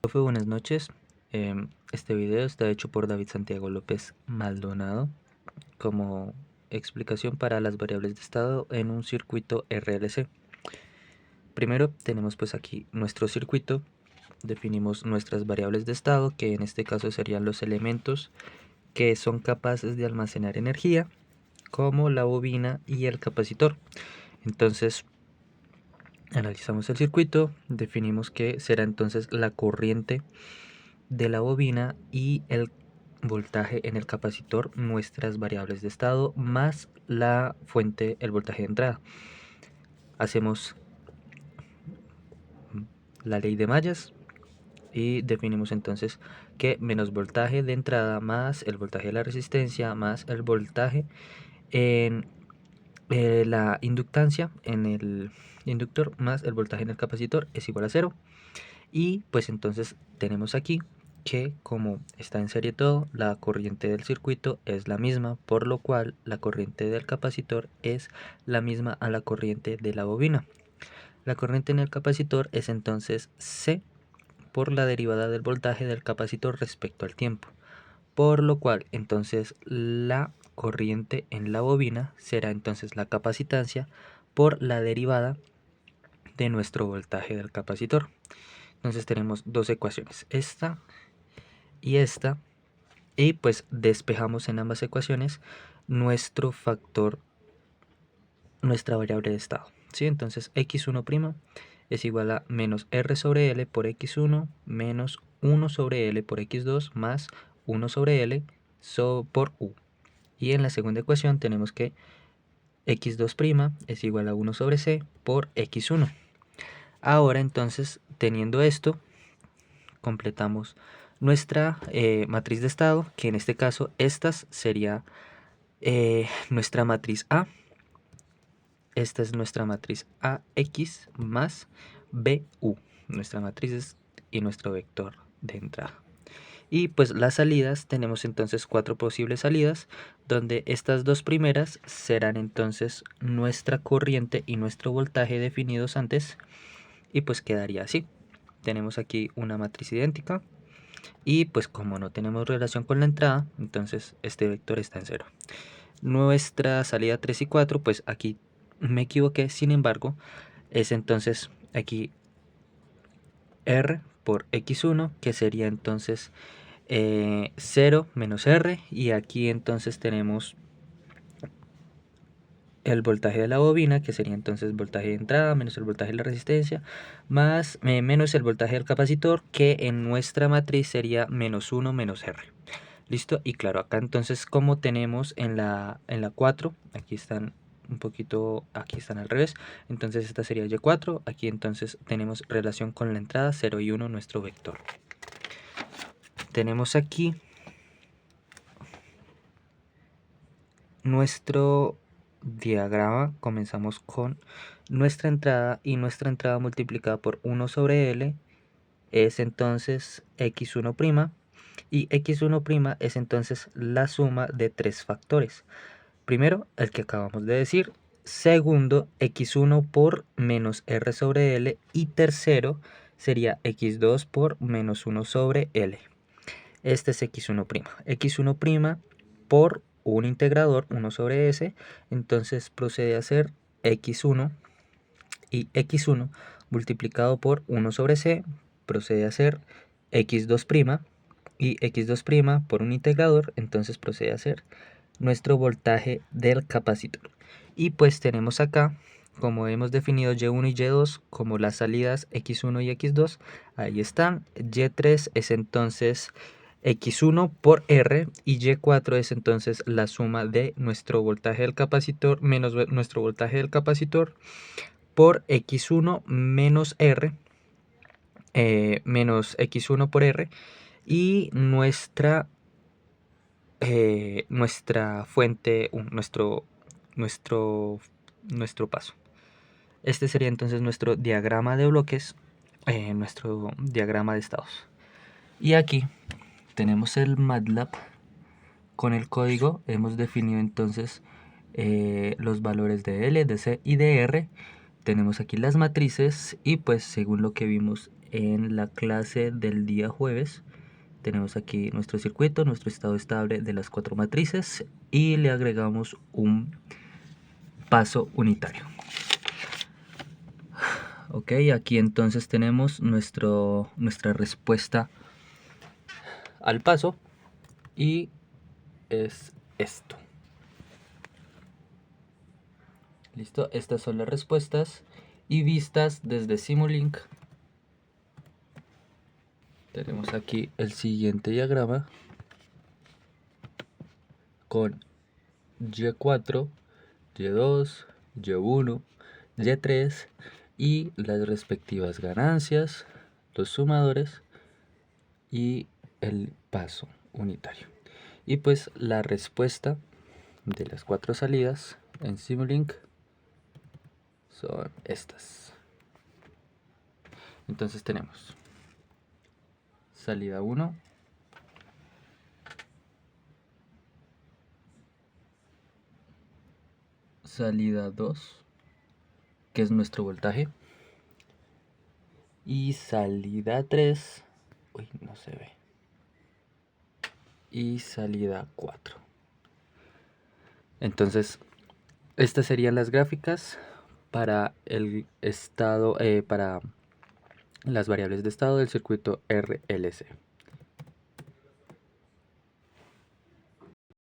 Profe, buenas noches. Este video está hecho por David Santiago López Maldonado como explicación para las variables de estado en un circuito RLC. Primero tenemos pues aquí nuestro circuito, definimos nuestras variables de estado, que en este caso serían los elementos que son capaces de almacenar energía, como la bobina y el capacitor. Entonces analizamos el circuito, definimos que será entonces la corriente de la bobina y el voltaje en el capacitor, nuestras variables de estado, más la fuente, el voltaje de entrada. Hacemos la ley de mallas y definimos entonces que menos voltaje de entrada más el voltaje de la resistencia más el voltaje en la inductancia en el inductor más el voltaje en el capacitor es igual a 0. Y pues entonces tenemos aquí que como está en serie todo, la corriente del circuito es la misma, por lo cual la corriente del capacitor es la misma a la corriente de la bobina. La corriente en el capacitor es entonces C por la derivada del voltaje del capacitor respecto al tiempo, por lo cual entonces la corriente en la bobina será entonces la capacitancia por la derivada de nuestro voltaje del capacitor. Entonces tenemos dos ecuaciones, esta y esta, y pues despejamos en ambas ecuaciones nuestro factor, nuestra variable de estado, ¿sí? Entonces x1' es igual a menos r sobre l por x1 menos 1 sobre l por x2 más 1 sobre l por u. Y en la segunda ecuación tenemos que x2' es igual a 1 sobre c por x1. Ahora entonces, teniendo esto, completamos nuestra matriz de estado, que en este caso esta sería nuestra matriz A. Esta es nuestra matriz AX más BU, nuestra matriz y nuestro vector de entrada. Y pues las salidas, tenemos entonces 4 posibles salidas, donde estas dos primeras serán entonces nuestra corriente y nuestro voltaje definidos antes, y pues quedaría así. Tenemos aquí una matriz idéntica, y pues como no tenemos relación con la entrada, entonces este vector está en 0. Nuestra salida 3 y 4, pues aquí me equivoqué, sin embargo, es entonces aquí R por X1, que sería entonces 0 menos R, y aquí entonces tenemos el voltaje de la bobina, que sería entonces voltaje de entrada menos el voltaje de la resistencia, más menos el voltaje del capacitor, que en nuestra matriz sería menos 1 menos R. Listo, y claro, acá entonces como tenemos en la 4, aquí están un poquito, aquí están al revés, entonces esta sería y4, aquí entonces tenemos relación con la entrada 0 y 1, nuestro vector. Tenemos aquí nuestro diagrama, comenzamos con nuestra entrada, y nuestra entrada multiplicada por 1 sobre L es entonces x1', y x1' es entonces la suma de tres factores. Primero, el que acabamos de decir. Segundo, x1 por menos r sobre l. Y tercero, sería x2 por menos 1 sobre l. Este es x1'. x1' por un integrador, 1 sobre s. Entonces procede a ser x1, y x1 multiplicado por 1 sobre c procede a ser x2', y x2' por un integrador, entonces procede a ser nuestro voltaje del capacitor. Y pues tenemos acá, como hemos definido y1 y y2 como las salidas x1 y x2, ahí están. y3 es entonces x1 por r, y y4 es entonces la suma de nuestro voltaje del capacitor menos nuestro voltaje del capacitor por x1 menos r, menos x1 por r, y nuestra fuente, nuestro paso. Este sería entonces nuestro diagrama de bloques, nuestro diagrama de estados. Y aquí tenemos el MATLAB con el código. Hemos definido entonces los valores de L, de C y de R. Tenemos aquí las matrices, y pues según lo que vimos en la clase del día jueves. Tenemos aquí nuestro circuito, nuestro estado estable de las 4 matrices y le agregamos un paso unitario. Ok, aquí entonces tenemos nuestra respuesta al paso y es esto. Listo, estas son las respuestas y vistas desde Simulink. Tenemos aquí el siguiente diagrama con Y4, Y2, Y1, Y3 y las respectivas ganancias, los sumadores y el paso unitario. Y pues la respuesta de las 4 salidas en Simulink son estas. Entonces tenemos salida 1, salida 2, que es nuestro voltaje, y salida 3, uy, no se ve, y salida 4. Entonces, estas serían las gráficas para el estado, para las variables de estado del circuito RLC.